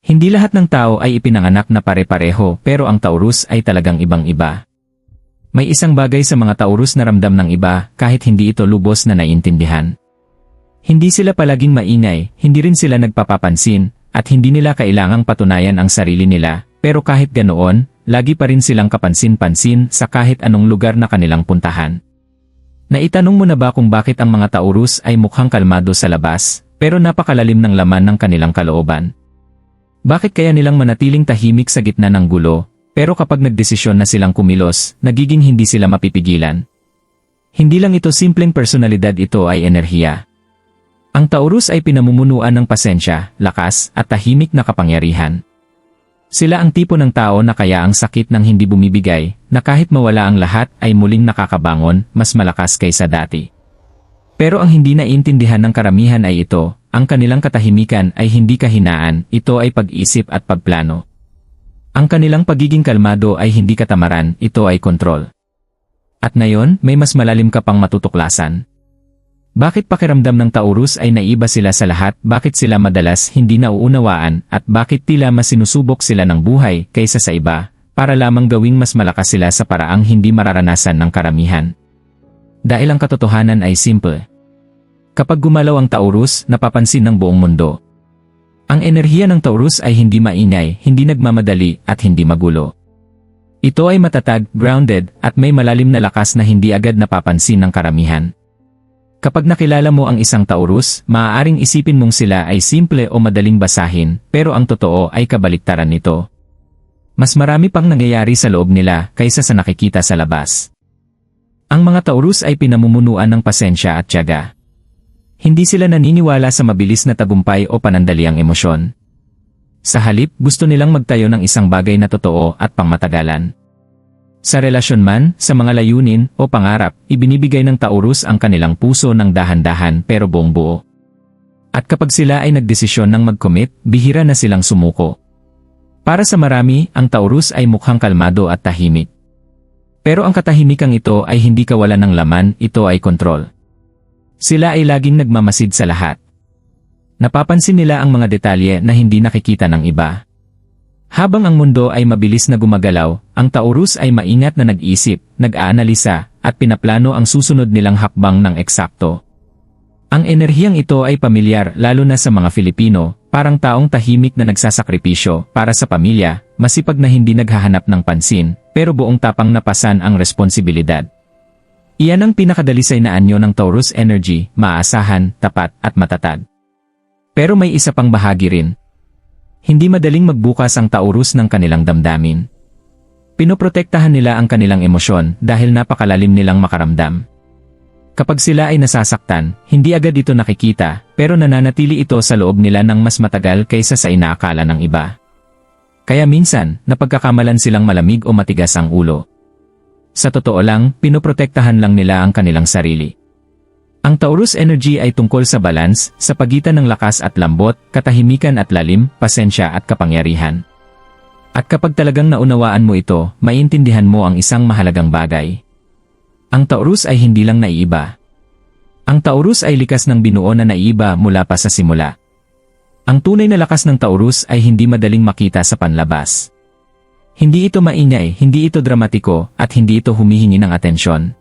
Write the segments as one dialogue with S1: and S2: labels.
S1: Hindi lahat ng tao ay ipinanganak na pare-pareho pero ang Taurus ay talagang ibang-iba. May isang bagay sa mga Taurus na ramdam ng iba kahit hindi ito lubos na naiintindihan. Hindi sila palaging maingay, hindi rin sila nagpapapansin, at hindi nila kailangang patunayan ang sarili nila, pero kahit ganoon, lagi pa rin silang kapansin-pansin sa kahit anong lugar na kanilang puntahan. Naitanong mo na ba kung bakit ang mga Taurus ay mukhang kalmado sa labas, pero napakalalim ng laman ng kanilang kalooban? Bakit kaya nilang manatiling tahimik sa gitna ng gulo, pero kapag nagdesisyon na silang kumilos, nagiging hindi sila mapipigilan? Hindi lang ito simpleng personalidad, ito ay enerhiya. Ang Taurus ay pinamumunuan ng pasensya, lakas, at tahimik na kapangyarihan. Sila ang tipo ng tao na kaya ang sakit ng hindi bumibigay, na kahit mawala ang lahat ay muling nakakabangon, mas malakas kaysa dati. Pero ang hindi naiintindihan ng karamihan ay ito, ang kanilang katahimikan ay hindi kahinaan, ito ay pag-isip at pagplano. Ang kanilang pagiging kalmado ay hindi katamaran, ito ay kontrol. At ngayon, may mas malalim ka pang matutuklasan. Bakit pakiramdam ng Taurus ay naiba sila sa lahat, bakit sila madalas hindi nauunawaan, at bakit tila mas sinusubok sila ng buhay kaysa sa iba, para lamang gawing mas malakas sila sa paraang hindi mararanasan ng karamihan. Dahil ang katotohanan ay simple. Kapag gumalaw ang Taurus, napapansin ng buong mundo. Ang enerhiya ng Taurus ay hindi maingay, hindi nagmamadali, at hindi magulo. Ito ay matatag, grounded, at may malalim na lakas na hindi agad napapansin ng karamihan. Kapag nakilala mo ang isang Taurus, maaaring isipin mong sila ay simple o madaling basahin, pero ang totoo ay kabaliktaran nito. Mas marami pang nangyayari sa loob nila kaysa sa nakikita sa labas. Ang mga Taurus ay pinamumunuan ng pasensya at tiyaga. Hindi sila naniniwala sa mabilis na tagumpay o panandaliang emosyon. Sa halip, gusto nilang magtayo ng isang bagay na totoo at pangmatagalan. Sa relasyon man, sa mga layunin o pangarap, ibinibigay ng Taurus ang kanilang puso ng dahan-dahan pero buong buo. At kapag sila ay nagdesisyon ng mag-commit, bihira na silang sumuko. Para sa marami, ang Taurus ay mukhang kalmado at tahimik. Pero ang katahimikang ito ay hindi kawalan ng laman, ito ay kontrol. Sila ay laging nagmamasid sa lahat. Napapansin nila ang mga detalye na hindi nakikita ng iba. Habang ang mundo ay mabilis na gumagalaw, ang Taurus ay maingat na nag-isip, nag-aanalisa, at pinaplano ang susunod nilang hakbang ng eksakto. Ang enerhiyang ito ay pamilyar lalo na sa mga Filipino, parang taong tahimik na nagsasakripisyo para sa pamilya, masipag na hindi naghahanap ng pansin, pero buong tapang napasan ang responsibilidad. Iyan ang pinakadalisay na anyo ng Taurus energy, maasahan, tapat, at matatag. Pero may isa pang bahagi rin. Hindi madaling magbukas ang Taurus ng kanilang damdamin. Pinoprotektahan nila ang kanilang emosyon dahil napakalalim nilang makaramdam. Kapag sila ay nasasaktan, hindi agad ito nakikita, pero nananatili ito sa loob nila ng mas matagal kaysa sa inaakala ng iba. Kaya minsan, napagkakamalan silang malamig o matigas ang ulo. Sa totoo lang, pinoprotektahan lang nila ang kanilang sarili. Ang Taurus energy ay tungkol sa balance, sa pagitan ng lakas at lambot, katahimikan at lalim, pasensya at kapangyarihan. At kapag talagang naunawaan mo ito, maiintindihan mo ang isang mahalagang bagay. Ang Taurus ay hindi lang naiiba. Ang Taurus ay likas ng binuo na naiiba mula pa sa simula. Ang tunay na lakas ng Taurus ay hindi madaling makita sa panlabas. Hindi ito maingay, hindi ito dramatiko, at hindi ito humihingi ng atensyon.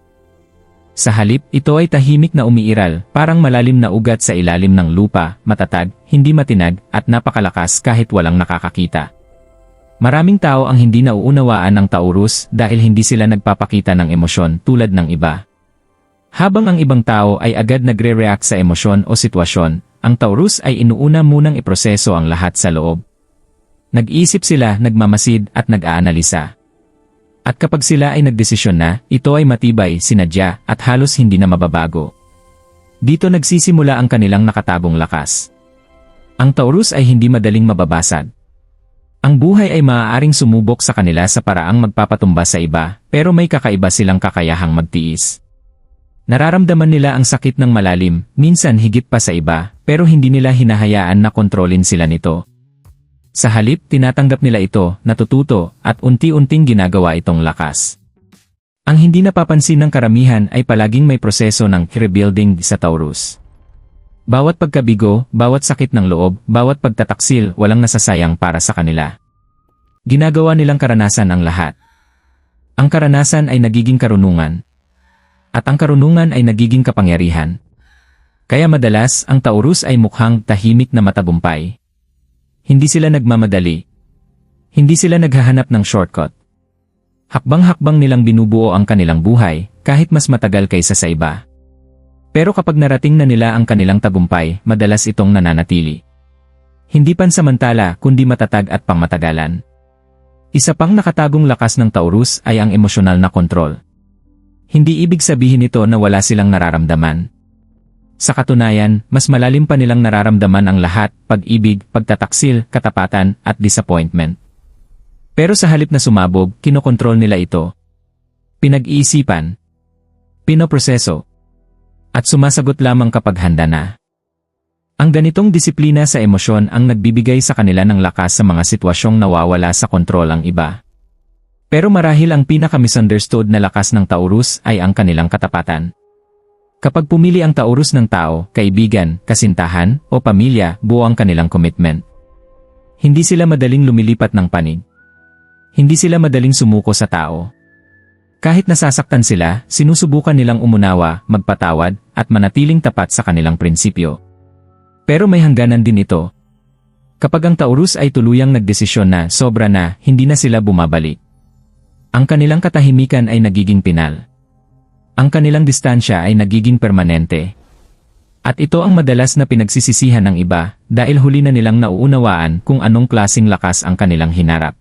S1: Sa halip, ito ay tahimik na umiiral, parang malalim na ugat sa ilalim ng lupa, matatag, hindi matinag, at napakalakas kahit walang nakakakita. Maraming tao ang hindi nauunawaan ng Taurus dahil hindi sila nagpapakita ng emosyon tulad ng iba. Habang ang ibang tao ay agad nagre-react sa emosyon o sitwasyon, ang Taurus ay inuuna munang iproseso ang lahat sa loob. Nag-iisip sila, nagmamasid, at nag-aanalisa. At kapag sila ay nagdesisyon na, ito ay matibay, sinadya, at halos hindi na mababago. Dito nagsisimula ang kanilang nakatagong lakas. Ang Taurus ay hindi madaling mababasag. Ang buhay ay maaaring sumubok sa kanila sa paraang magpapatumba sa iba, pero may kakaiba silang kakayahang magtiis. Nararamdaman nila ang sakit ng malalim, minsan higit pa sa iba, pero hindi nila hinahayaan na kontrolin sila nito. Sa halip, tinatanggap nila ito, natututo, at unti-unting ginagawa itong lakas. Ang hindi napapansin ng karamihan ay palaging may proseso ng rebuilding sa Taurus. Bawat pagkabigo, bawat sakit ng loob, bawat pagtataksil, walang nasasayang para sa kanila. Ginagawa nilang karanasan ang lahat. Ang karanasan ay nagiging karunungan. At ang karunungan ay nagiging kapangyarihan. Kaya madalas, ang Taurus ay mukhang tahimik na matagumpay. Hindi sila nagmamadali. Hindi sila naghahanap ng shortcut. Hakbang-hakbang nilang binubuo ang kanilang buhay, kahit mas matagal kaysa sa iba. Pero kapag narating na nila ang kanilang tagumpay, madalas itong nananatili. Hindi pansamantala, kundi matatag at pangmatagalan. Isa pang nakatagong lakas ng Taurus ay ang emosyonal na kontrol. Hindi ibig sabihin nito na wala silang nararamdaman. Sa katunayan, mas malalim pa nilang nararamdaman ang lahat, pag-ibig, pagtataksil, katapatan, at disappointment. Pero sa halip na sumabog, kinokontrol nila ito. Pinag-iisipan, pinoproseso, at sumasagot lamang kapag handa na. Ang ganitong disiplina sa emosyon ang nagbibigay sa kanila ng lakas sa mga sitwasyong nawawala sa kontrol ang iba. Pero marahil ang pinaka-misunderstood na lakas ng Taurus ay ang kanilang katapatan. Kapag pumili ang Taurus ng tao, kaibigan, kasintahan, o pamilya, buo ang kanilang commitment. Hindi sila madaling lumilipat ng panig. Hindi sila madaling sumuko sa tao. Kahit nasasaktan sila, sinusubukan nilang umunawa, magpatawad, at manatiling tapat sa kanilang prinsipyo. Pero may hangganan din ito. Kapag ang Taurus ay tuluyang nagdesisyon na sobra na, hindi na sila bumabalik. Ang kanilang katahimikan ay nagiging pinal. Ang kanilang distansya ay nagiging permanente. At ito ang madalas na pinagsisisihan ng iba, dahil huli na nilang nauunawaan kung anong klaseng lakas ang kanilang hinarap.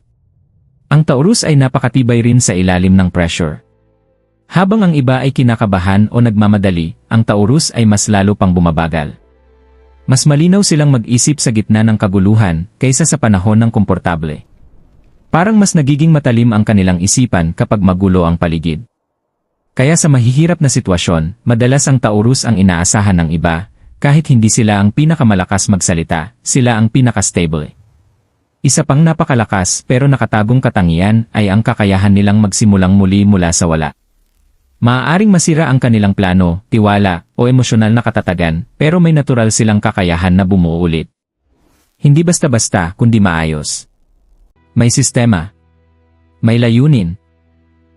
S1: Ang Taurus ay napakatibay rin sa ilalim ng pressure. Habang ang iba ay kinakabahan o nagmamadali, ang Taurus ay mas lalo pang bumabagal. Mas malinaw silang mag-isip sa gitna ng kaguluhan kaysa sa panahon ng komportable. Parang mas nagiging matalim ang kanilang isipan kapag magulo ang paligid. Kaya sa mahihirap na sitwasyon, madalas ang Taurus ang inaasahan ng iba, kahit hindi sila ang pinakamalakas magsalita, sila ang pinaka-stable. Isa pang napakalakas pero nakatagong katangian ay ang kakayahan nilang magsimulang muli mula sa wala. Maaaring masira ang kanilang plano, tiwala, o emosyonal na katatagan, pero may natural silang kakayahan na bumuo ulit. Hindi basta-basta kundi maayos. May sistema. May layunin.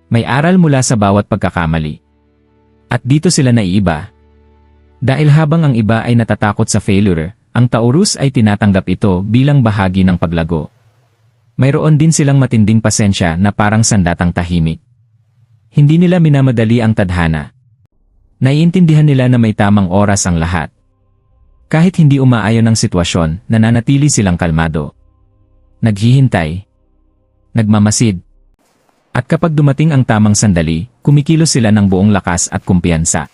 S1: May aral mula sa bawat pagkakamali. At dito sila naiiba. Dahil habang ang iba ay natatakot sa failure, ang Taurus ay tinatanggap ito bilang bahagi ng paglago. Mayroon din silang matinding pasensya na parang sandatang tahimik. Hindi nila minamadali ang tadhana. Naiintindihan nila na may tamang oras ang lahat. Kahit hindi umaayon ang sitwasyon, nananatili silang kalmado. Naghihintay. Nagmamasid. At kapag dumating ang tamang sandali, kumikilos sila ng buong lakas at kumpiyansa.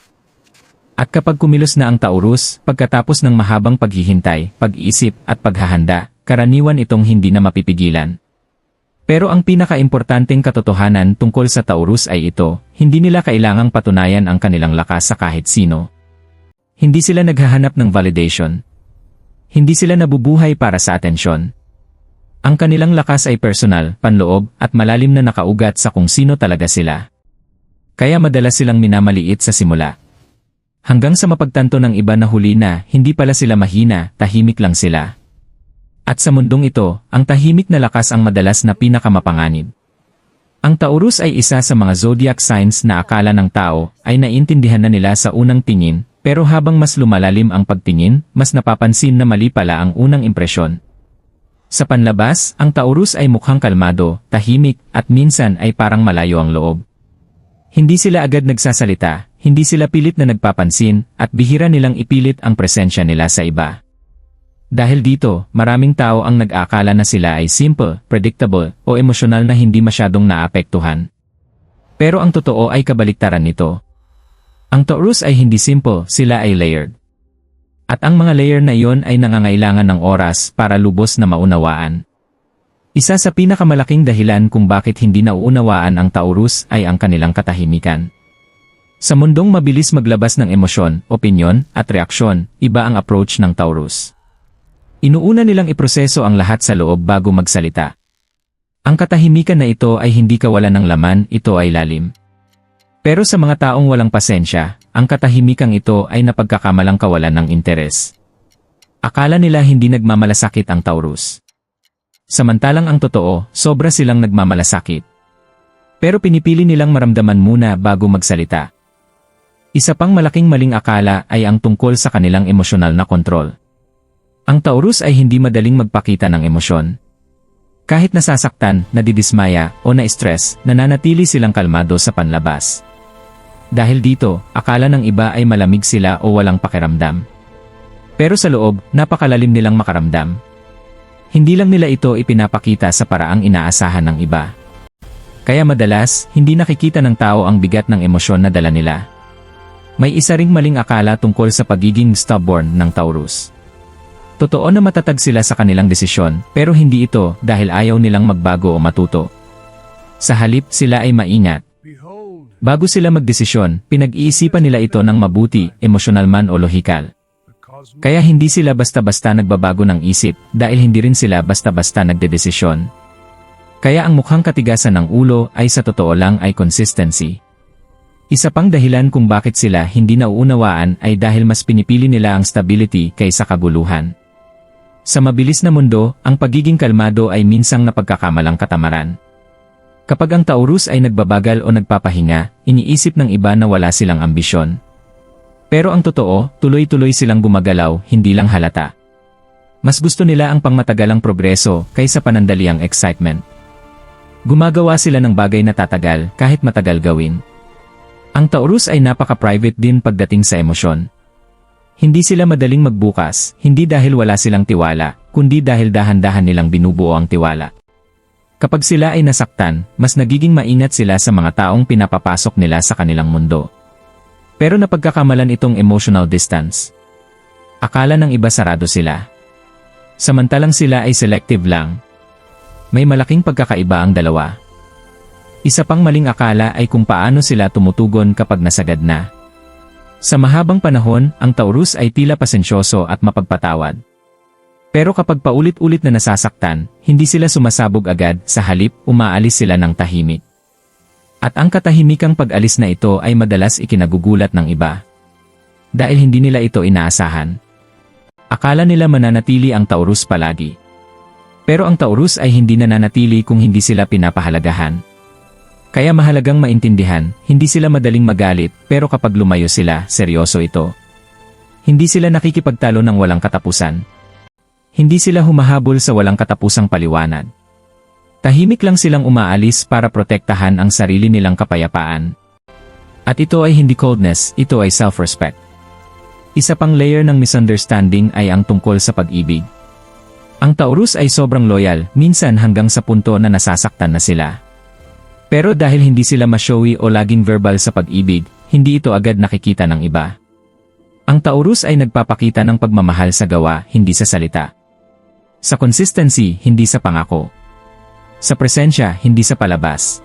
S1: At kapag kumilos na ang Taurus, pagkatapos ng mahabang paghihintay, pag-iisip at paghahanda, karaniwan itong hindi na mapipigilan. Pero ang pinaka-importanteng katotohanan tungkol sa Taurus ay ito, hindi nila kailangang patunayan ang kanilang lakas sa kahit sino. Hindi sila naghahanap ng validation. Hindi sila nabubuhay para sa atensyon. Ang kanilang lakas ay personal, panloob, at malalim na nakaugat sa kung sino talaga sila. Kaya madalas silang minamaliit sa simula. Hanggang sa mapagtanto ng iba na huli na, hindi pala sila mahina, tahimik lang sila. At sa mundong ito, ang tahimik na lakas ang madalas na pinakamapanganib. Ang Taurus ay isa sa mga zodiac signs na akala ng tao ay naintindihan na nila sa unang tingin, pero habang mas lumalalim ang pagtingin, mas napapansin na mali pala ang unang impresyon. Sa panlabas, ang Taurus ay mukhang kalmado, tahimik, at minsan ay parang malayo ang loob. Hindi sila agad nagsasalita, hindi sila pilit na nagpapansin, at bihira nilang ipilit ang presensya nila sa iba. Dahil dito, maraming tao ang nag-aakala na sila ay simple, predictable, o emosyonal na hindi masyadong naapektuhan. Pero ang totoo ay kabaliktaran nito. Ang Taurus ay hindi simple, sila ay layered. At ang mga layer na iyon ay nangangailangan ng oras para lubos na maunawaan. Isa sa pinakamalaking dahilan kung bakit hindi nauunawaan ang Taurus ay ang kanilang katahimikan. Sa mundong mabilis maglabas ng emosyon, opinyon, at reaksyon, iba ang approach ng Taurus. Inuuna nilang iproseso ang lahat sa loob bago magsalita. Ang katahimikan na ito ay hindi kawalan ng laman, ito ay lalim. Pero sa mga taong walang pasensya, ang katahimikang ito ay napagkakamalang kawalan ng interes. Akala nila hindi nagmamalasakit ang Taurus. Samantalang ang totoo, sobra silang nagmamalasakit. Pero pinipili nilang maramdaman muna bago magsalita. Isa pang malaking maling akala ay ang tungkol sa kanilang emosyonal na kontrol. Ang Taurus ay hindi madaling magpakita ng emosyon. Kahit nasasaktan, nadidismaya, o na-stress, nananatili silang kalmado sa panlabas. Dahil dito, akala ng iba ay malamig sila o walang pakiramdam. Pero sa loob, napakalalim nilang makaramdam. Hindi lang nila ito ipinapakita sa paraang inaasahan ng iba. Kaya madalas, hindi nakikita ng tao ang bigat ng emosyon na dala nila. May isa ring maling akala tungkol sa pagiging stubborn ng Taurus. Totoo na matatag sila sa kanilang desisyon, pero hindi ito dahil ayaw nilang magbago o matuto. Sa halip, sila ay maingat. Bago sila magdesisyon, pinag-iisipan nila ito ng mabuti, emosyonal man o lohikal. Kaya hindi sila basta-basta nagbabago ng isip, dahil hindi rin sila basta-basta nagdedesisyon. Kaya ang mukhang katigasan ng ulo ay sa totoo lang ay consistency. Isa pang dahilan kung bakit sila hindi nauunawaan ay dahil mas pinipili nila ang stability kaysa kaguluhan. Sa mabilis na mundo, ang pagiging kalmado ay minsang napagkakamalang katamaran. Kapag ang Taurus ay nagbabagal o nagpapahinga, iniisip ng iba na wala silang ambisyon. Pero ang totoo, tuloy-tuloy silang gumagalaw, hindi lang halata. Mas gusto nila ang pangmatagalang progreso kaysa panandaliang excitement. Gumagawa sila ng bagay na tatagal kahit matagal gawin. Ang Taurus ay napaka-private din pagdating sa emosyon. Hindi sila madaling magbukas, hindi dahil wala silang tiwala, kundi dahil dahan-dahan nilang binubuo ang tiwala. Kapag sila ay nasaktan, mas nagiging maingat sila sa mga taong pinapapasok nila sa kanilang mundo. Pero napagkakamalan itong emotional distance. Akala ng iba sarado sila. Samantalang sila ay selective lang. May malaking pagkakaiba ang dalawa. Isa pang maling akala ay kung paano sila tumutugon kapag nasagad na. Sa mahabang panahon, ang Taurus ay tila pasensyoso at mapagpatawad. Pero kapag paulit-ulit na nasasaktan, hindi sila sumasabog agad, sa halip, umaalis sila ng tahimik. At ang katahimikang pag-alis na ito ay madalas ikinagugulat ng iba. Dahil hindi nila ito inaasahan. Akala nila mananatili ang Taurus palagi. Pero ang Taurus ay hindi nananatili kung hindi sila pinapahalagahan. Kaya mahalagang maintindihan, hindi sila madaling magalit, pero kapag lumayo sila, seryoso ito. Hindi sila nakikipagtalo ng walang katapusan. Hindi sila humahabol sa walang katapusang paliwanag. Tahimik lang silang umaalis para protektahan ang sarili nilang kapayapaan. At ito ay hindi coldness, ito ay self-respect. Isa pang layer ng misunderstanding ay ang tungkol sa pag-ibig. Ang Taurus ay sobrang loyal, minsan hanggang sa punto na nasasaktan na sila. Pero dahil hindi sila ma-showy o laging verbal sa pag-ibig, hindi ito agad nakikita ng iba. Ang Taurus ay nagpapakita ng pagmamahal sa gawa, hindi sa salita. Sa consistency, hindi sa pangako. Sa presensya, hindi sa palabas.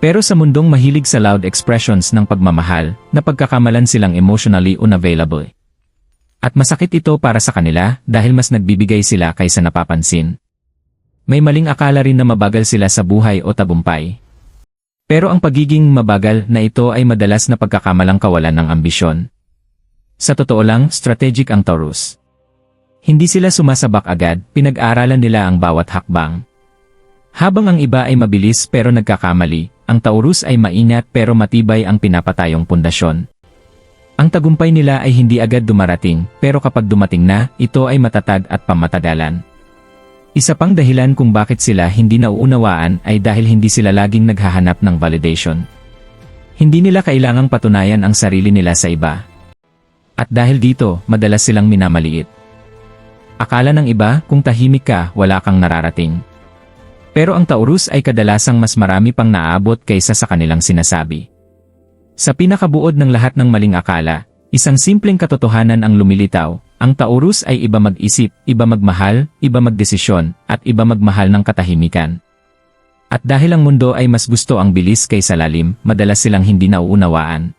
S1: Pero sa mundong mahilig sa loud expressions ng pagmamahal, napagkakamalan silang emotionally unavailable. At masakit ito para sa kanila dahil mas nagbibigay sila kaysa napapansin. May maling akala rin na mabagal sila sa buhay o tagumpay. Pero ang pagiging mabagal na ito ay madalas na pagkakamalang kawalan ng ambisyon. Sa totoo lang, strategic ang Taurus. Hindi sila sumasabak agad, pinag-aralan nila ang bawat hakbang. Habang ang iba ay mabilis pero nagkakamali, ang Taurus ay maingat pero matibay ang pinapatayong pundasyon. Ang tagumpay nila ay hindi agad dumarating, pero kapag dumating na, ito ay matatag at pamatagalan. Isa pang dahilan kung bakit sila hindi nauunawaan ay dahil hindi sila laging naghahanap ng validation. Hindi nila kailangang patunayan ang sarili nila sa iba. At dahil dito, madalas silang minamaliit. Akala ng iba, kung tahimik ka, wala kang nararating. Pero ang Taurus ay kadalasang mas marami pang naaabot kaysa sa kanilang sinasabi. Sa pinakabuod ng lahat ng maling akala, isang simpleng katotohanan ang lumilitaw, ang Taurus ay iba mag-isip, iba magmahal, iba magdesisyon, at iba magmahal ng katahimikan. At dahil ang mundo ay mas gusto ang bilis kaysa lalim, madalas silang hindi nauunawaan.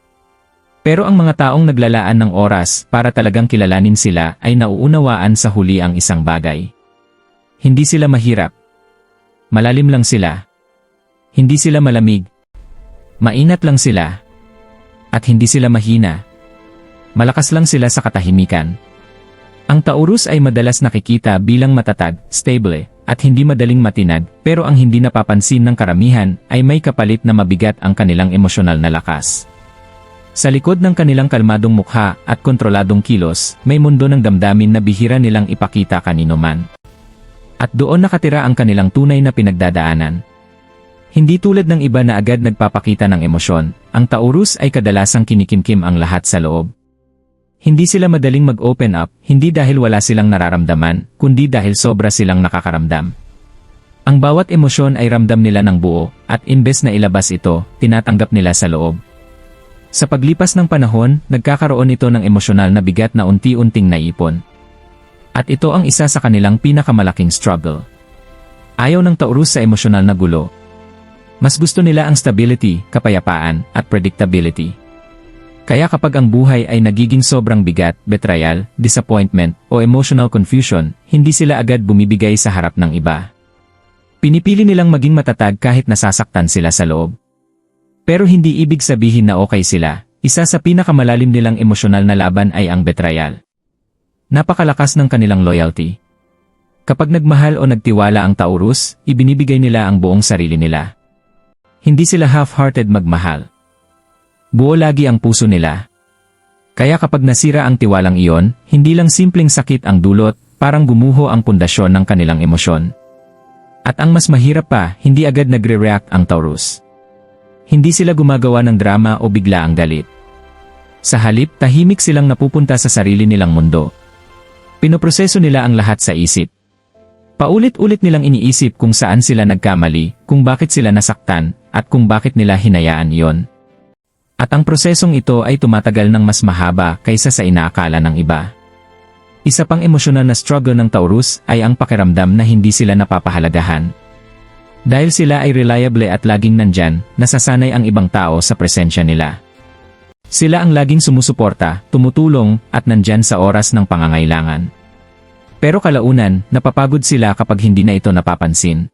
S1: Pero ang mga taong naglalaan ng oras para talagang kilalanin sila ay nauunawaan sa huli ang isang bagay. Hindi sila mahirap. Malalim lang sila. Hindi sila malamig. Mainat lang sila. At hindi sila mahina. Malakas lang sila sa katahimikan. Ang Taurus ay madalas nakikita bilang matatag, stable, at hindi madaling matinag, pero ang hindi napapansin ng karamihan ay may kapalit na mabigat ang kanilang emosyonal na lakas. Sa likod ng kanilang kalmadong mukha at kontroladong kilos, may mundo ng damdamin na bihira nilang ipakita kanino man. At doon nakatira ang kanilang tunay na pinagdadaanan. Hindi tulad ng iba na agad nagpapakita ng emosyon, ang Taurus ay kadalasang kinikimkim ang lahat sa loob. Hindi sila madaling mag-open up, hindi dahil wala silang nararamdaman, kundi dahil sobra silang nakakaramdam. Ang bawat emosyon ay ramdam nila ng buo, at imbes na ilabas ito, tinatanggap nila sa loob. Sa paglipas ng panahon, nagkakaroon ito ng emosyonal na bigat na unti-unting naipon. At ito ang isa sa kanilang pinakamalaking struggle. Ayaw ng Taurus sa emosyonal na gulo. Mas gusto nila ang stability, kapayapaan, at predictability. Kaya kapag ang buhay ay nagiging sobrang bigat, betrayal, disappointment, o emotional confusion, hindi sila agad bumibigay sa harap ng iba. Pinipili nilang maging matatag kahit nasasaktan sila sa loob. Pero hindi ibig sabihin na okay sila. Isa sa pinakamalalim nilang emosyonal na laban ay ang betrayal. Napakalakas ng kanilang loyalty. Kapag nagmahal o nagtiwala ang Taurus, ibinibigay nila ang buong sarili nila. Hindi sila half-hearted magmahal. Buo lagi ang puso nila. Kaya kapag nasira ang tiwalang iyon, hindi lang simpleng sakit ang dulot, parang gumuho ang pundasyon ng kanilang emosyon. At ang mas mahirap pa, hindi agad nagre-react ang Taurus. Hindi sila gumagawa ng drama o bigla ang galit. Sa halip, tahimik silang napupunta sa sarili nilang mundo. Pinoproseso nila ang lahat sa isip. Paulit-ulit nilang iniisip kung saan sila nagkamali, kung bakit sila nasaktan, at kung bakit nila hinayaan iyon. At ang prosesong ito ay tumatagal ng mas mahaba kaysa sa inaakala ng iba. Isa pang emosyonal na struggle ng Taurus ay ang pakiramdam na hindi sila napapahalagahan. Dahil sila ay reliable at laging nandyan, nasasanay ang ibang tao sa presensya nila. Sila ang laging sumusuporta, tumutulong, at nandyan sa oras ng pangangailangan. Pero kalaunan, napapagod sila kapag hindi na ito napapansin.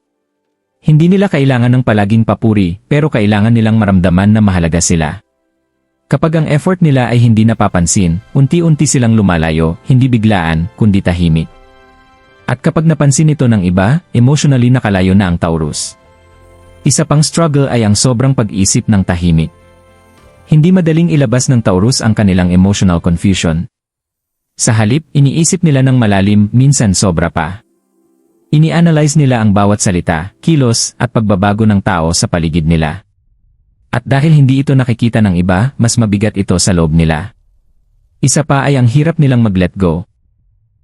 S1: Hindi nila kailangan ng palaging papuri, pero kailangan nilang maramdaman na mahalaga sila. Kapag ang effort nila ay hindi napapansin, unti-unti silang lumalayo, hindi biglaan, kundi tahimik. At kapag napansin ito ng iba, emotionally nakalayo na ang Taurus. Isa pang struggle ay ang sobrang pag-isip ng tahimik. Hindi madaling ilabas ng Taurus ang kanilang emotional confusion. Sa halip, iniisip nila ng malalim, minsan sobra pa. Ini-analyze nila ang bawat salita, kilos, at pagbabago ng tao sa paligid nila. At dahil hindi ito nakikita ng iba, mas mabigat ito sa loob nila. Isa pa ay ang hirap nilang mag-let go.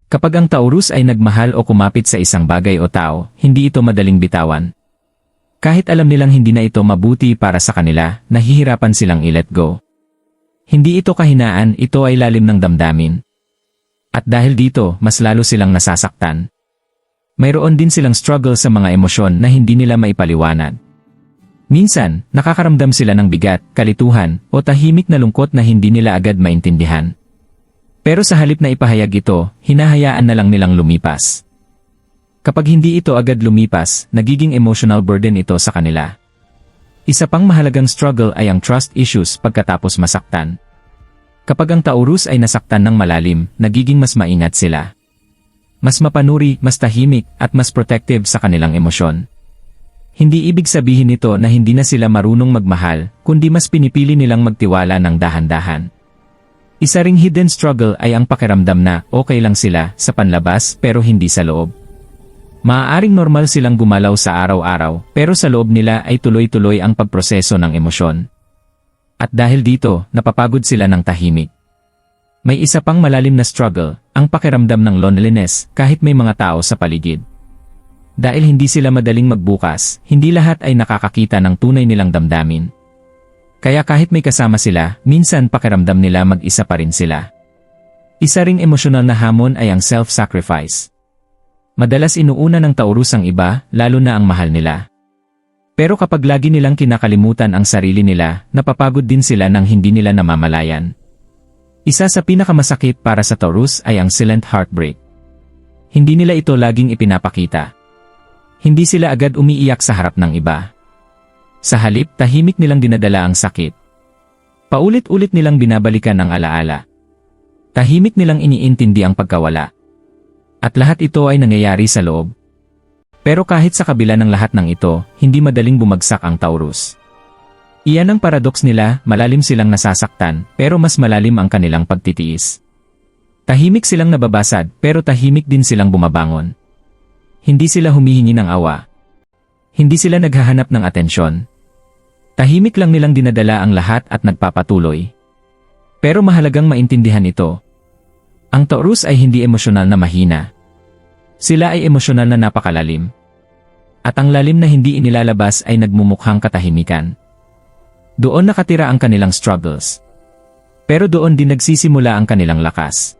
S1: Kapag ang Taurus ay nagmahal o kumapit sa isang bagay o tao, hindi ito madaling bitawan. Kahit alam nilang hindi na ito mabuti para sa kanila, nahihirapan silang i-let go. Hindi ito kahinaan, ito ay lalim ng damdamin. At dahil dito, mas lalo silang nasasaktan. Mayroon din silang struggle sa mga emosyon na hindi nila maipaliwanag. Minsan, nakakaramdam sila ng bigat, kalituhan, o tahimik na lungkot na hindi nila agad maintindihan. Pero sa halip na ipahayag ito, hinahayaan na lang nilang lumipas. Kapag hindi ito agad lumipas, nagiging emotional burden ito sa kanila. Isa pang mahalagang struggle ay ang trust issues pagkatapos masaktan. Kapag ang Taurus ay nasaktan ng malalim, nagiging mas maingat sila. Mas mapanuri, mas tahimik, at mas protective sa kanilang emosyon. Hindi ibig sabihin nito na hindi na sila marunong magmahal, kundi mas pinipili nilang magtiwala ng dahan-dahan. Isa ring hidden struggle ay ang pakiramdam na okay lang sila sa panlabas pero hindi sa loob. Maaaring normal silang gumalaw sa araw-araw pero sa loob nila ay tuloy-tuloy ang pagproseso ng emosyon. At dahil dito, napapagod sila ng tahimik. May isa pang malalim na struggle, ang pakiramdam ng loneliness kahit may mga tao sa paligid. Dahil hindi sila madaling magbukas, hindi lahat ay nakakakita ng tunay nilang damdamin. Kaya kahit may kasama sila, minsan pakiramdam nila mag-isa pa rin sila. Isa ring emosyonal na hamon ay ang self-sacrifice. Madalas inuuna ng Taurus ang iba, lalo na ang mahal nila. Pero kapag lagi nilang kinakalimutan ang sarili nila, napapagod din sila nang hindi nila namamalayan. Isa sa pinakamasakit para sa Taurus ay ang silent heartbreak. Hindi nila ito laging ipinapakita. Hindi sila agad umiiyak sa harap ng iba. Sa halip, tahimik nilang dinadala ang sakit. Paulit-ulit nilang binabalikan ang alaala. Tahimik nilang iniintindi ang pagkawala. At lahat ito ay nangyayari sa loob. Pero kahit sa kabila ng lahat ng ito, hindi madaling bumagsak ang Taurus. Iyan ang paradox nila, malalim silang nasasaktan, pero mas malalim ang kanilang pagtitiis. Tahimik silang nababasad, pero tahimik din silang bumabangon. Hindi sila humihingi ng awa. Hindi sila naghahanap ng atensyon. Tahimik lang nilang dinadala ang lahat at nagpapatuloy. Pero mahalagang maintindihan ito. Ang Taurus ay hindi emosyonal na mahina. Sila ay emosyonal na napakalalim. At ang lalim na hindi inilalabas ay nagmumukhang katahimikan. Doon nakatira ang kanilang struggles. Pero doon din nagsisimula ang kanilang lakas.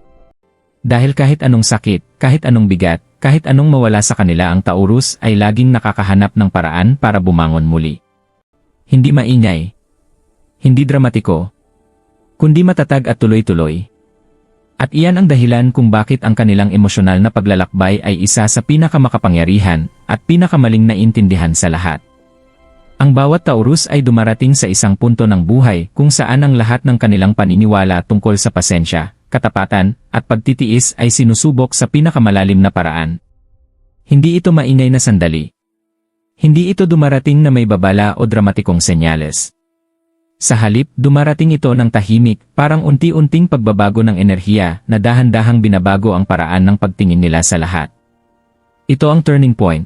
S1: Dahil kahit anong sakit, kahit anong bigat, kahit anong mawala sa kanila, ang Taurus ay laging nakakahanap ng paraan para bumangon muli. Hindi maingay. Hindi dramatiko. Kundi matatag at tuloy-tuloy. At iyan ang dahilan kung bakit ang kanilang emosyonal na paglalakbay ay isa sa pinakamakapangyarihan at pinakamaling naintindihan sa lahat. Ang bawat Taurus ay dumarating sa isang punto ng buhay kung saan ang lahat ng kanilang paniniwala tungkol sa pasensya, katapatan, at pagtitiis ay sinusubok sa pinakamalalim na paraan. Hindi ito maingay na sandali. Hindi ito dumarating na may babala o dramatikong senyales. Sa halip, dumarating ito ng tahimik, parang unti-unting pagbabago ng enerhiya na dahan-dahang binabago ang paraan ng pagtingin nila sa lahat. Ito ang turning point.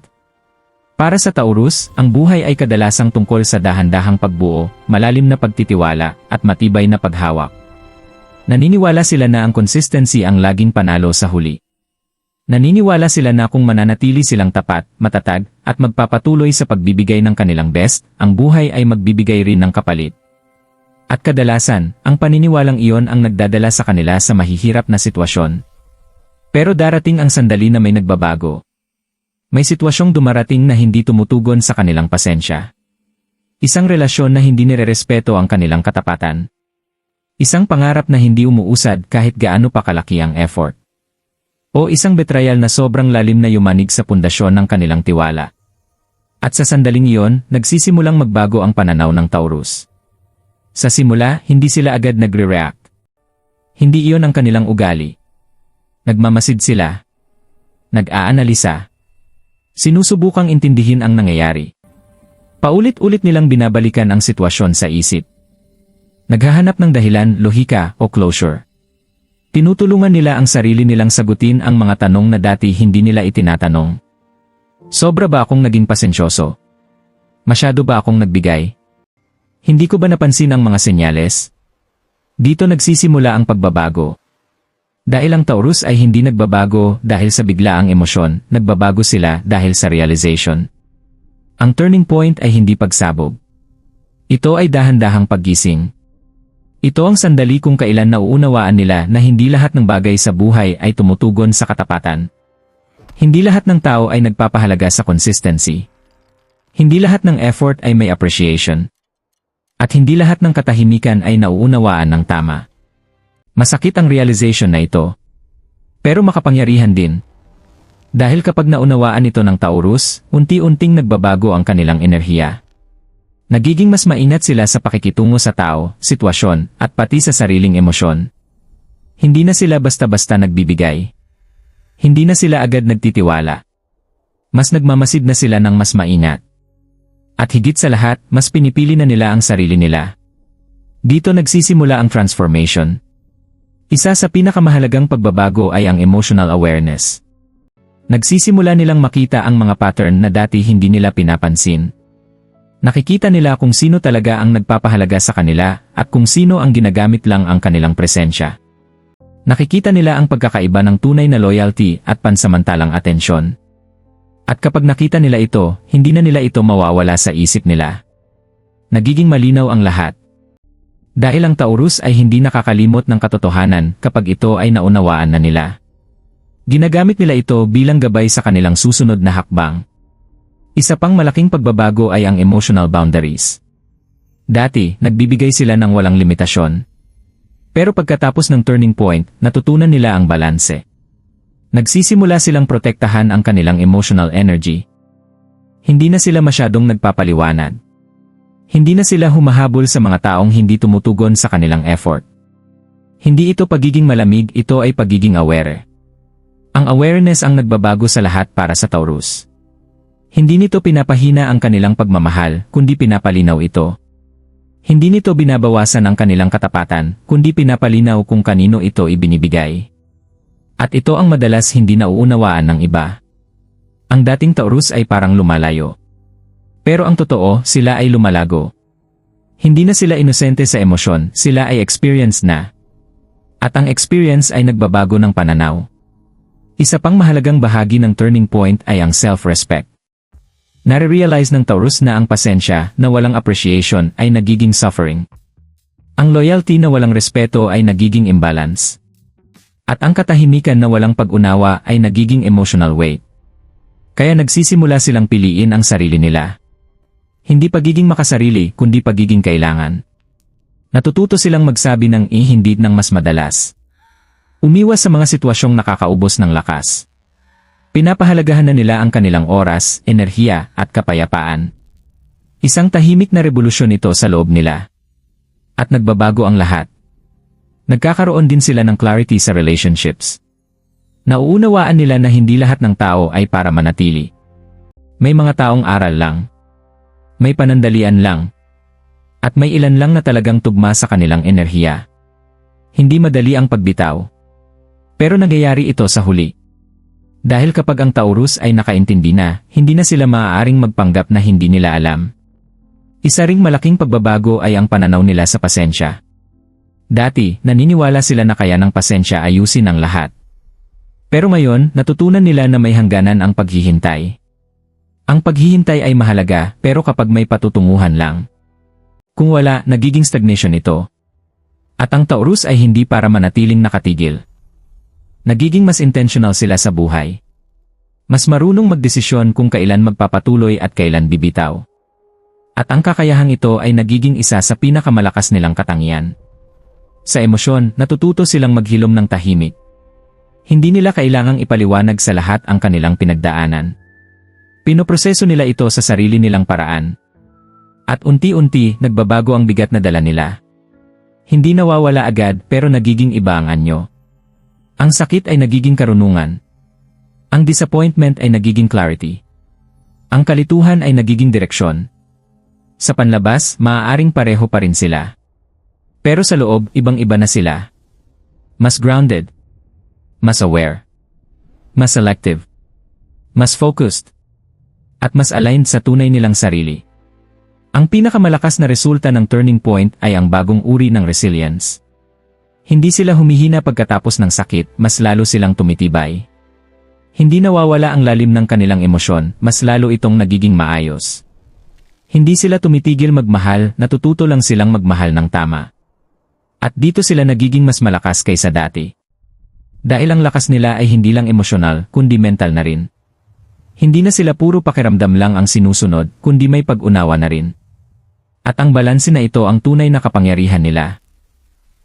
S1: Para sa Taurus, ang buhay ay kadalasang tungkol sa dahan-dahang pagbuo, malalim na pagtitiwala, at matibay na paghawak. Naniniwala sila na ang consistency ang laging panalo sa huli. Naniniwala sila na kung mananatili silang tapat, matatag, at magpapatuloy sa pagbibigay ng kanilang best, ang buhay ay magbibigay rin ng kapalit. At kadalasan, ang paniniwalang iyon ang nagdadala sa kanila sa mahihirap na sitwasyon. Pero darating ang sandali na may nagbabago. May sitwasyong dumarating na hindi tumutugon sa kanilang pasensya. Isang relasyon na hindi nirerespeto ang kanilang katapatan. Isang pangarap na hindi umuusad kahit gaano pa kalaki ang effort. O isang betrayal na sobrang lalim na yumanig sa pundasyon ng kanilang tiwala. At sa sandaling iyon, nagsisimulang magbago ang pananaw ng Taurus. Sa simula, hindi sila agad nagre-react. Hindi iyon ang kanilang ugali. Nagmamasid sila. Nag-aanalisa. Sinusubukang intindihin ang nangyayari. Paulit-ulit nilang binabalikan ang sitwasyon sa isip. Naghahanap ng dahilan, lohika, o closure. Tinutulungan nila ang sarili nilang sagutin ang mga tanong na dati hindi nila itinatanong. Sobra ba akong naging pasensyoso? Masyado ba akong nagbigay? Hindi ko ba napansin ang mga senyales? Dito nagsisimula ang pagbabago. Dahil ang Taurus ay hindi nagbabago dahil sa biglaang emosyon, nagbabago sila dahil sa realization. Ang turning point ay hindi pagsabog. Ito ay dahan-dahang paggising. Ito ang sandali kung kailan nauunawaan nila na hindi lahat ng bagay sa buhay ay tumutugon sa katapatan. Hindi lahat ng tao ay nagpapahalaga sa consistency. Hindi lahat ng effort ay may appreciation. At hindi lahat ng katahimikan ay nauunawaan ng tama. Masakit ang realization na ito. Pero makapangyarihan din. Dahil kapag naunawaan ito ng Taurus, unti-unting nagbabago ang kanilang enerhiya. Nagiging mas maingat sila sa pakikitungo sa tao, sitwasyon, at pati sa sariling emosyon. Hindi na sila basta-basta nagbibigay. Hindi na sila agad nagtitiwala. Mas nagmamasid na sila ng mas maingat. At higit sa lahat, mas pinipili na nila ang sarili nila. Dito nagsisimula ang transformation. Isa sa pinakamahalagang pagbabago ay ang emotional awareness. Nagsisimula nilang makita ang mga pattern na dati hindi nila pinapansin. Nakikita nila kung sino talaga ang nagpapahalaga sa kanila at kung sino ang ginagamit lang ang kanilang presensya. Nakikita nila ang pagkakaiba ng tunay na loyalty at pansamantalang atensyon. At kapag nakita nila ito, hindi na nila ito mawawala sa isip nila. Nagiging malinaw ang lahat. Dahil ang Taurus ay hindi nakakalimot ng katotohanan kapag ito ay naunawaan na nila. Ginagamit nila ito bilang gabay sa kanilang susunod na hakbang. Isa pang malaking pagbabago ay ang emotional boundaries. Dati, nagbibigay sila ng walang limitasyon. Pero pagkatapos ng turning point, natutunan nila ang balanse. Nagsisimula silang protektahan ang kanilang emotional energy. Hindi na sila masyadong nagpapaliwanag. Hindi na sila humahabol sa mga taong hindi tumutugon sa kanilang effort. Hindi ito pagiging malamig, ito ay pagiging aware. Ang awareness ang nagbabago sa lahat para sa Taurus. Hindi nito pinapahina ang kanilang pagmamahal, kundi pinapalinaw ito. Hindi nito binabawasan ang kanilang katapatan, kundi pinapalinaw kung kanino ito ibinibigay. At ito ang madalas hindi nauunawaan ng iba. Ang dating Taurus ay parang lumalayo. Pero ang totoo, sila ay lumalago. Hindi na sila inosente sa emosyon, sila ay experienced na. At ang experience ay nagbabago ng pananaw. Isa pang mahalagang bahagi ng turning point ay ang self-respect. Nare-realize ng Taurus na ang pasensya na walang appreciation ay nagiging suffering. Ang loyalty na walang respeto ay nagiging imbalance. At ang katahimikan na walang pag-unawa ay nagiging emotional weight. Kaya nagsisimula silang piliin ang sarili nila. Hindi pagiging makasarili, kundi pagiging kailangan. Natututo silang magsabi ng hindi ng mas madalas. Umiwas sa mga sitwasyong nakakaubos ng lakas. Pinapahalagahan na nila ang kanilang oras, enerhiya, at kapayapaan. Isang tahimik na revolusyon ito sa loob nila. At nagbabago ang lahat. Nagkakaroon din sila ng clarity sa relationships. Nauunawaan nila na hindi lahat ng tao ay para manatili. May mga taong aral lang. May panandalian lang. At may ilan lang na talagang tugma sa kanilang enerhiya. Hindi madali ang pagbitaw. Pero nangyayari ito sa huli. Dahil kapag ang Taurus ay nakaintindi na, hindi na sila maaaring magpanggap na hindi nila alam. Isa ring malaking pagbabago ay ang pananaw nila sa pasensya. Dati, naniniwala sila na kaya ng pasensya ayusin ang lahat. Pero ngayon, natutunan nila na may hangganan ang paghihintay. Ang paghihintay ay mahalaga, pero kapag may patutunguhan lang. Kung wala, nagiging stagnation ito. At ang Taurus ay hindi para manatiling nakatigil. Nagiging mas intentional sila sa buhay. Mas marunong magdesisyon kung kailan magpapatuloy at kailan bibitaw. At ang kakayahang ito ay nagiging isa sa pinakamalakas nilang katangian. Sa emosyon, natututo silang maghilom ng tahimik. Hindi nila kailangang ipaliwanag sa lahat ang kanilang pinagdaanan. Pinoproseso nila ito sa sarili nilang paraan. At unti-unti, nagbabago ang bigat na dala nila. Hindi nawawala agad pero nagiging iba ang anyo. Ang sakit ay nagiging karunungan. Ang disappointment ay nagiging clarity. Ang kalituhan ay nagiging direksyon. Sa panlabas, maaaring pareho pa rin sila. Pero sa loob, ibang-iba na sila. Mas grounded. Mas aware. Mas selective. Mas focused. At mas aligned sa tunay nilang sarili. Ang pinakamalakas na resulta ng turning point ay ang bagong uri ng resilience. Hindi sila humihina pagkatapos ng sakit, mas lalo silang tumitibay. Hindi nawawala ang lalim ng kanilang emosyon, mas lalo itong nagiging maayos. Hindi sila tumitigil magmahal, natututo lang silang magmahal ng tama. At dito sila nagiging mas malakas kaysa dati. Dahil ang lakas nila ay hindi lang emosyonal, kundi mental na rin. Hindi na sila puro pakiramdam lang ang sinusunod, kundi may pag-unawa na rin. At ang balanse na ito ang tunay na kapangyarihan nila.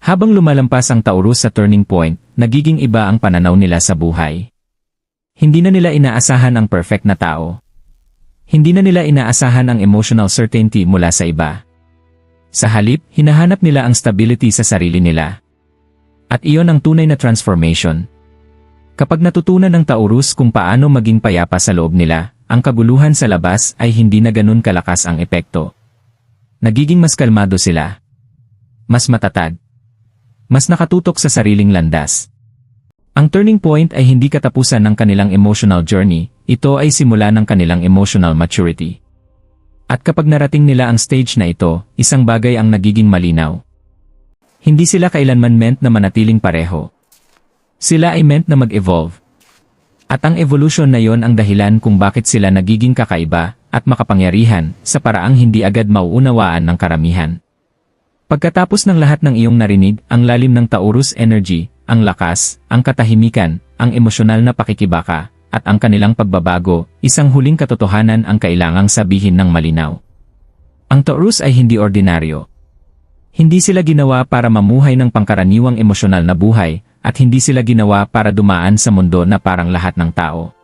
S1: Habang lumalampas ang Taurus sa turning point, nagiging iba ang pananaw nila sa buhay. Hindi na nila inaasahan ang perfect na tao. Hindi na nila inaasahan ang emotional certainty mula sa iba. Sa halip, hinahanap nila ang stability sa sarili nila. At iyon ang tunay na transformation. Kapag natutunan ng Taurus kung paano maging payapa sa loob nila, ang kaguluhan sa labas ay hindi na ganun kalakas ang epekto. Nagiging mas kalmado sila. Mas matatag. Mas nakatutok sa sariling landas. Ang turning point ay hindi katapusan ng kanilang emotional journey, ito ay simula ng kanilang emotional maturity. At kapag narating nila ang stage na ito, isang bagay ang nagiging malinaw. Hindi sila kailanman meant na manatiling pareho. Sila ay meant na mag-evolve. At ang evolution na yon ang dahilan kung bakit sila nagiging kakaiba at makapangyarihan sa paraang hindi agad mauunawaan ng karamihan. Pagkatapos ng lahat ng iyong narinig, ang lalim ng Taurus energy, ang lakas, ang katahimikan, ang emosyonal na pakikibaka, at ang kanilang pagbabago, isang huling katotohanan ang kailangang sabihin ng malinaw. Ang Taurus ay hindi ordinaryo. Hindi sila ginawa para mamuhay ng pangkaraniwang emosyonal na buhay, at hindi sila ginawa para dumaan sa mundo na parang lahat ng tao.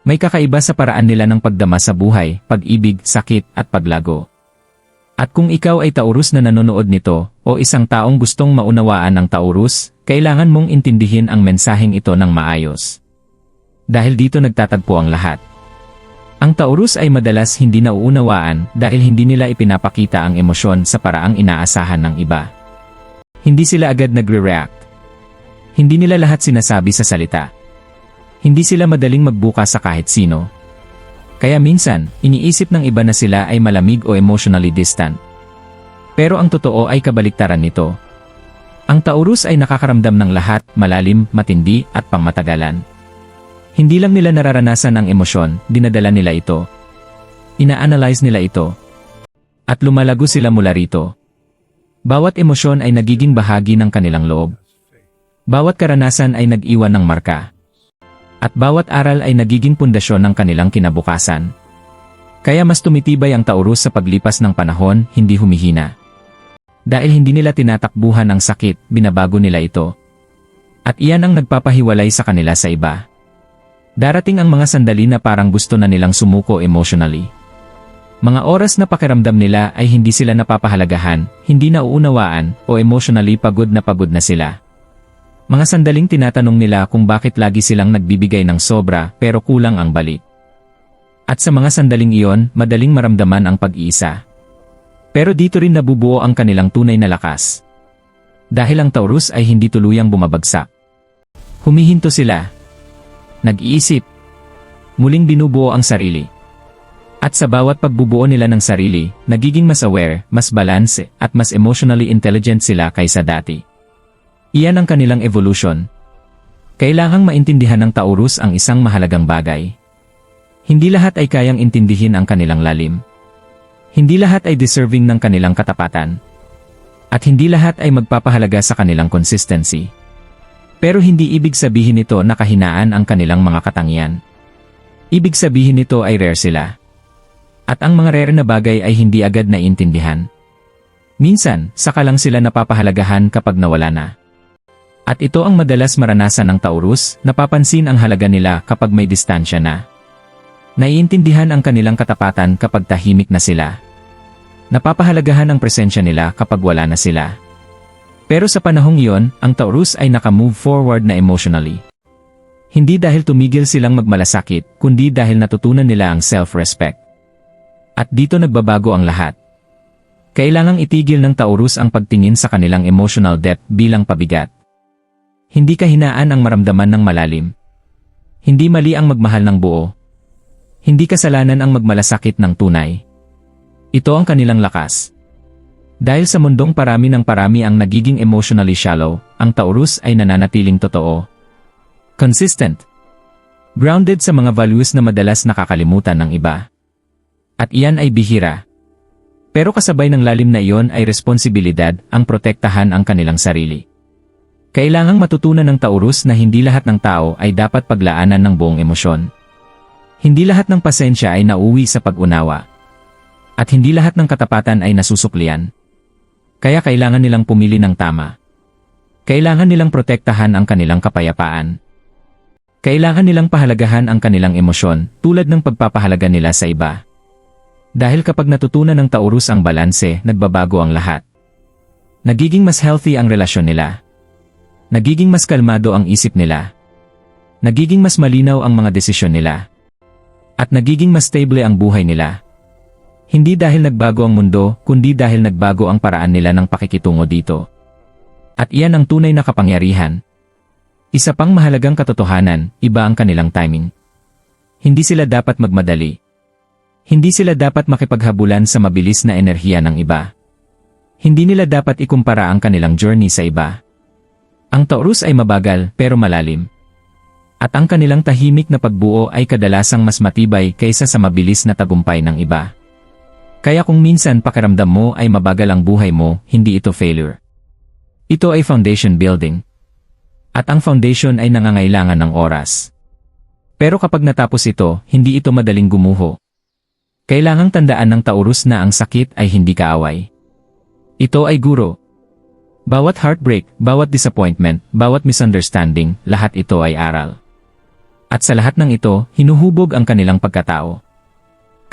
S1: May kakaiba sa paraan nila ng pagdama sa buhay, pag-ibig, sakit, at paglago. At kung ikaw ay Taurus na nanonood nito, o isang taong gustong maunawaan ng Taurus, kailangan mong intindihin ang mensaheng ito ng maayos. Dahil dito nagtatagpo ang lahat. Ang Taurus ay madalas hindi nauunawaan dahil hindi nila ipinapakita ang emosyon sa paraang inaasahan ng iba. Hindi sila agad nagre-react. Hindi nila lahat sinasabi sa salita. Hindi sila madaling magbuka sa kahit sino. Kaya minsan, iniisip ng iba na sila ay malamig o emotionally distant. Pero ang totoo ay kabaliktaran nito. Ang Taurus ay nakakaramdam ng lahat, malalim, matindi, at pangmatagalan. Hindi lang nila nararanasan ang emosyon, dinadala nila ito. Ina-analyze nila ito. At lumalago sila mula rito. Bawat emosyon ay nagiging bahagi ng kanilang loob. Bawat karanasan ay nag-iwan ng marka. At bawat aral ay nagiging pundasyon ng kanilang kinabukasan. Kaya mas tumitibay ang Taurus sa paglipas ng panahon, hindi humihina. Dahil hindi nila tinatakbuhan ang sakit, binabago nila ito. At iyan ang nagpapahiwalay sa kanila sa iba. Darating ang mga sandali na parang gusto na nilang sumuko emotionally. Mga oras na pakiramdam nila ay hindi sila napapahalagahan, hindi nauunawaan, o emotionally pagod na sila. Mga sandaling tinatanong nila kung bakit lagi silang nagbibigay ng sobra pero kulang ang balik. At sa mga sandaling iyon, madaling maramdaman ang pag-iisa. Pero dito rin nabubuo ang kanilang tunay na lakas. Dahil ang Taurus ay hindi tuluyang bumabagsak. Humihinto sila. Nag-iisip. Muling binubuo ang sarili. At sa bawat pagbubuo nila ng sarili, nagiging mas aware, mas balance, at mas emotionally intelligent sila kaysa dati. Iyan ang kanilang evolution. Kailangang maintindihan ng Taurus ang isang mahalagang bagay. Hindi lahat ay kayang intindihin ang kanilang lalim. Hindi lahat ay deserving ng kanilang katapatan. At hindi lahat ay magpapahalaga sa kanilang consistency. Pero hindi ibig sabihin nito na kahinaan ang kanilang mga katangian. Ibig sabihin nito ay rare sila. At ang mga rare na bagay ay hindi agad naiintindihan. Minsan, saka lang sila napapahalagahan kapag nawala na. At ito ang madalas maranasan ng Taurus, napapansin ang halaga nila kapag may distansya na. Naiintindihan ang kanilang katapatan kapag tahimik na sila. Napapahalagahan ang presensya nila kapag wala na sila. Pero sa panahong iyon, ang Taurus ay naka-move forward na emotionally. Hindi dahil tumigil silang magmalasakit, kundi dahil natutunan nila ang self-respect. At dito nagbabago ang lahat. Kailangang itigil ng Taurus ang pagtingin sa kanilang emotional depth bilang pabigat. Hindi kahinaan ang maramdaman ng malalim. Hindi mali ang magmahal ng buo. Hindi kasalanan ang magmalasakit ng tunay. Ito ang kanilang lakas. Dahil sa mundong parami ang nagiging emotionally shallow, ang Taurus ay nananatiling totoo. Consistent. Grounded sa mga values na madalas nakakalimutan ng iba. At iyan ay bihira. Pero kasabay ng lalim na iyon ay responsibilidad ang protektahan ang kanilang sarili. Kailangang matutunan ng Taurus na hindi lahat ng tao ay dapat paglaanan ng buong emosyon. Hindi lahat ng pasensya ay nauwi sa pag-unawa. At hindi lahat ng katapatan ay nasusuklian. Kaya kailangan nilang pumili ng tama. Kailangan nilang protektahan ang kanilang kapayapaan. Kailangan nilang pahalagahan ang kanilang emosyon tulad ng pagpapahalaga nila sa iba. Dahil kapag natutunan ng Taurus ang balanse, nagbabago ang lahat. Nagiging mas healthy ang relasyon nila. Nagiging mas kalmado ang isip nila. Nagiging mas malinaw ang mga desisyon nila. At nagiging mas stable ang buhay nila. Hindi dahil nagbago ang mundo, kundi dahil nagbago ang paraan nila ng pakikitungo dito. At iyan ang tunay na kapangyarihan. Isa pang mahalagang katotohanan, iba ang kanilang timing. Hindi sila dapat magmadali. Hindi sila dapat makipaghabulan sa mabilis na enerhiya ng iba. Hindi nila dapat ikumpara ang kanilang journey sa iba. Ang Taurus ay mabagal pero malalim. At ang kanilang tahimik na pagbuo ay kadalasang mas matibay kaysa sa mabilis na tagumpay ng iba. Kaya kung minsan pakiramdam mo ay mabagal ang buhay mo, hindi ito failure. Ito ay foundation building. At ang foundation ay nangangailangan ng oras. Pero kapag natapos ito, hindi ito madaling gumuho. Kailangang tandaan ng Taurus na ang sakit ay hindi kaaway. Ito ay guro. Bawat heartbreak, bawat disappointment, bawat misunderstanding, lahat ito ay aral. At sa lahat ng ito, hinuhubog ang kanilang pagkatao.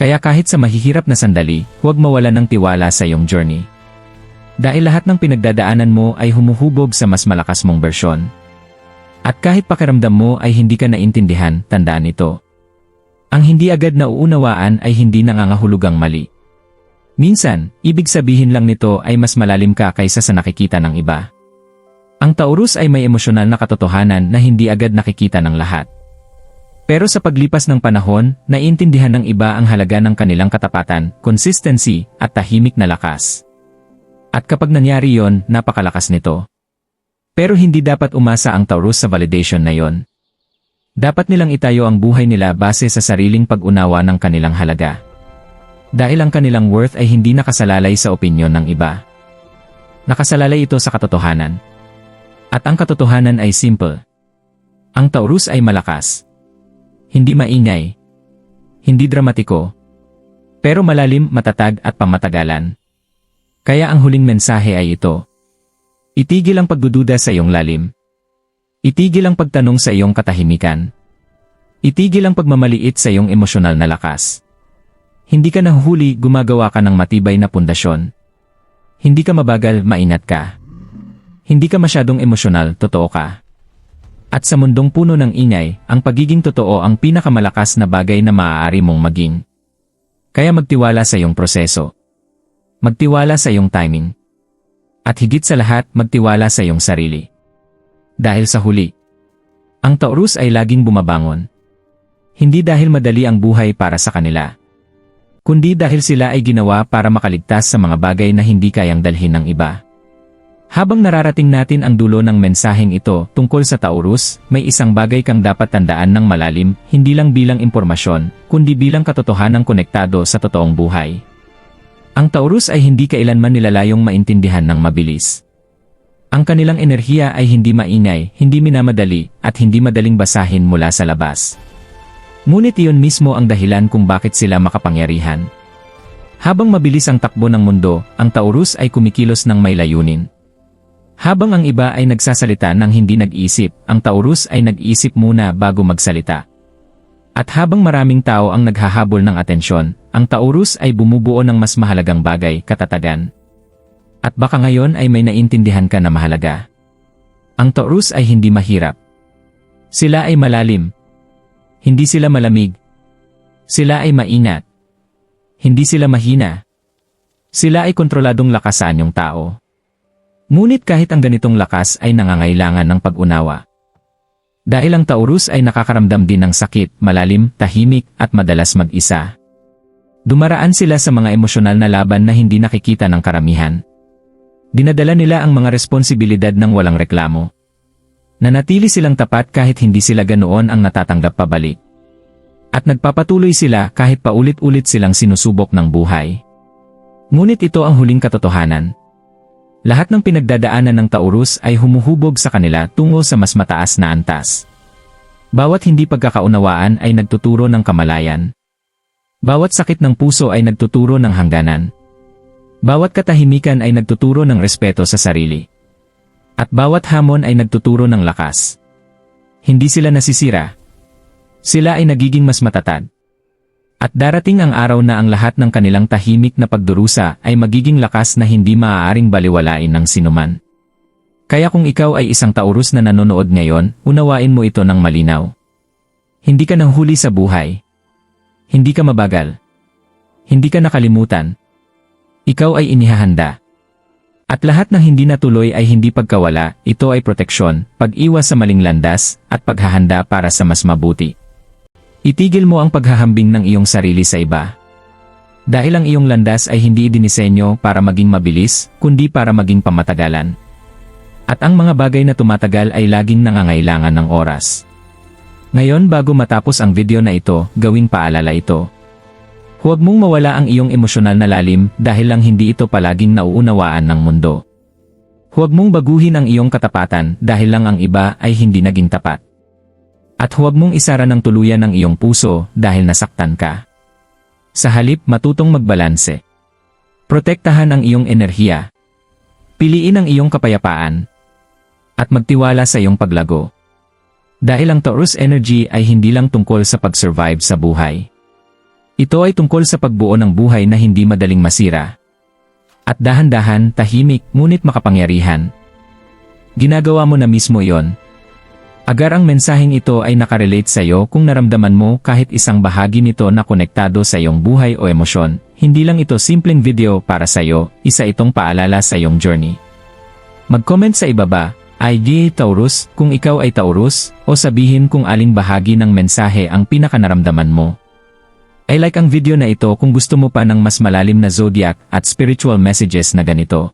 S1: Kaya kahit sa mahihirap na sandali, huwag mawalan ng tiwala sa iyong journey. Dahil lahat ng pinagdadaanan mo ay humuhubog sa mas malakas mong bersyon. At kahit pakiramdam mo ay hindi ka naintindihan, tandaan ito. Ang hindi agad nauunawaan ay hindi nangangahulugang mali. Minsan, ibig sabihin lang nito ay mas malalim ka kaysa sa nakikita ng iba. Ang Taurus ay may emosyonal na katotohanan na hindi agad nakikita ng lahat. Pero sa paglipas ng panahon, naiintindihan ng iba ang halaga ng kanilang katapatan, consistency, at tahimik na lakas. At kapag nangyari yon, napakalakas nito. Pero hindi dapat umasa ang Taurus sa validation na yon. Dapat nilang itayo ang buhay nila base sa sariling pag-unawa ng kanilang halaga. Dahil ang kanilang worth ay hindi nakasalalay sa opinyon ng iba. Nakasalalay ito sa katotohanan. At ang katotohanan ay simple. Ang Taurus ay malakas. Hindi maingay. Hindi dramatiko. Pero malalim, matatag at pamatagalan. Kaya ang huling mensahe ay ito. Itigil ang pagdududa sa iyong lalim. Itigil ang pagtanong sa iyong katahimikan. Itigil ang pagmamaliit sa iyong emosyonal na lakas. Hindi ka nahuhuli, gumagawa ka ng matibay na pundasyon. Hindi ka mabagal, maingat ka. Hindi ka masyadong emosyonal, totoo ka. At sa mundong puno ng ingay, ang pagiging totoo ang pinakamalakas na bagay na maaari mong maging. Kaya magtiwala sa iyong proseso. Magtiwala sa iyong timing. At higit sa lahat, magtiwala sa iyong sarili. Dahil sa huli, ang Taurus ay laging bumabangon. Hindi dahil madali ang buhay para sa kanila, kundi dahil sila ay ginawa para makaligtas sa mga bagay na hindi kayang dalhin ng iba. Habang nararating natin ang dulo ng mensaheng ito tungkol sa Taurus, may isang bagay kang dapat tandaan ng malalim, hindi lang bilang impormasyon, kundi bilang katotohanang konektado sa totoong buhay. Ang Taurus ay hindi kailanman nilalayong maintindihan ng mabilis. Ang kanilang enerhiya ay hindi maingay, hindi minamadali, at hindi madaling basahin mula sa labas. Ngunit iyon mismo ang dahilan kung bakit sila makapangyarihan. Habang mabilis ang takbo ng mundo, ang Taurus ay kumikilos ng may layunin. Habang ang iba ay nagsasalita ng hindi nag-isip, ang Taurus ay nag-isip muna bago magsalita. At habang maraming tao ang naghahabol ng atensyon, ang Taurus ay bumubuo ng mas mahalagang bagay, katatagan. At baka ngayon ay may naintindihan ka na mahalaga. Ang Taurus ay hindi mahirap. Sila ay malalim. Hindi sila malamig. Sila ay maingat. Hindi sila mahina. Sila ay kontroladong lakasan yung tao. Ngunit kahit ang ganitong lakas ay nangangailangan ng pag-unawa. Dahil ang Taurus ay nakakaramdam din ng sakit, malalim, tahimik, at madalas mag-isa. Dumaraan sila sa mga emosyonal na laban na hindi nakikita ng karamihan. Dinadala nila ang mga responsibilidad ng walang reklamo. Nanatili silang tapat kahit hindi sila ganoon ang natatanggap pabalik. At nagpapatuloy sila kahit paulit-ulit silang sinusubok ng buhay. Ngunit ito ang huling katotohanan. Lahat ng pinagdadaanan ng Taurus ay humuhubog sa kanila tungo sa mas mataas na antas. Bawat hindi pagkakaunawaan ay nagtuturo ng kamalayan. Bawat sakit ng puso ay nagtuturo ng hangganan. Bawat katahimikan ay nagtuturo ng respeto sa sarili. At bawat hamon ay nagtuturo ng lakas. Hindi sila nasisira. Sila ay nagiging mas matatag. At darating ang araw na ang lahat ng kanilang tahimik na pagdurusa ay magiging lakas na hindi maaaring baliwalain ng sinuman. Kaya kung ikaw ay isang Taurus na nanonood ngayon, unawain mo ito ng malinaw. Hindi ka nahuli sa buhay. Hindi ka mabagal. Hindi ka nakalimutan. Ikaw ay inihahanda. At lahat ng hindi natuloy ay hindi pagkawala, ito ay proteksyon, pag-iwas sa maling landas, at paghahanda para sa mas mabuti. Itigil mo ang paghahambing ng iyong sarili sa iba. Dahil ang iyong landas ay hindi dinisenyo para maging mabilis, kundi para maging pamatagalan. At ang mga bagay na tumatagal ay laging nangangailangan ng oras. Ngayon bago matapos ang video na ito, gawing paalala ito. Huwag mong mawala ang iyong emosyonal na lalim dahil lang hindi ito palaging nauunawaan ng mundo. Huwag mong baguhin ang iyong katapatan dahil lang ang iba ay hindi naging tapat. At huwag mong isara ng tuluyan ang iyong puso dahil nasaktan ka. Sa halip, matutong magbalanse. Protektahan ang iyong enerhiya. Piliin ang iyong kapayapaan. At magtiwala sa iyong paglago. Dahil ang Taurus energy ay hindi lang tungkol sa pag-survive sa buhay. Ito ay tungkol sa pagbuo ng buhay na hindi madaling masira. At dahan-dahan, tahimik, ngunit makapangyarihan. Ginagawa mo na mismo iyon. Agar ang mensaheng ito ay nakarelate sa iyo kung naramdaman mo kahit isang bahagi nito na konektado sa iyong buhay o emosyon. Hindi lang ito simpleng video para sa iyo, isa itong paalala sa iyong journey. Mag-comment sa ibaba, ID Taurus, kung ikaw ay Taurus, o sabihin kung aling bahagi ng mensahe ang pinakanaramdaman mo. I like ang video na ito kung gusto mo pa ng mas malalim na zodiac at spiritual messages na ganito.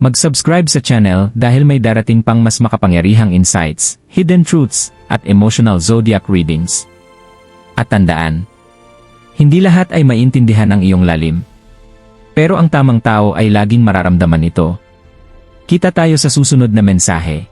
S1: Mag-subscribe sa channel dahil may darating pang mas makapangyarihang insights, hidden truths, at emotional zodiac readings. At tandaan, hindi lahat ay maintindihan ang iyong lalim. Pero ang tamang tao ay laging mararamdaman ito. Kita tayo sa susunod na mensahe.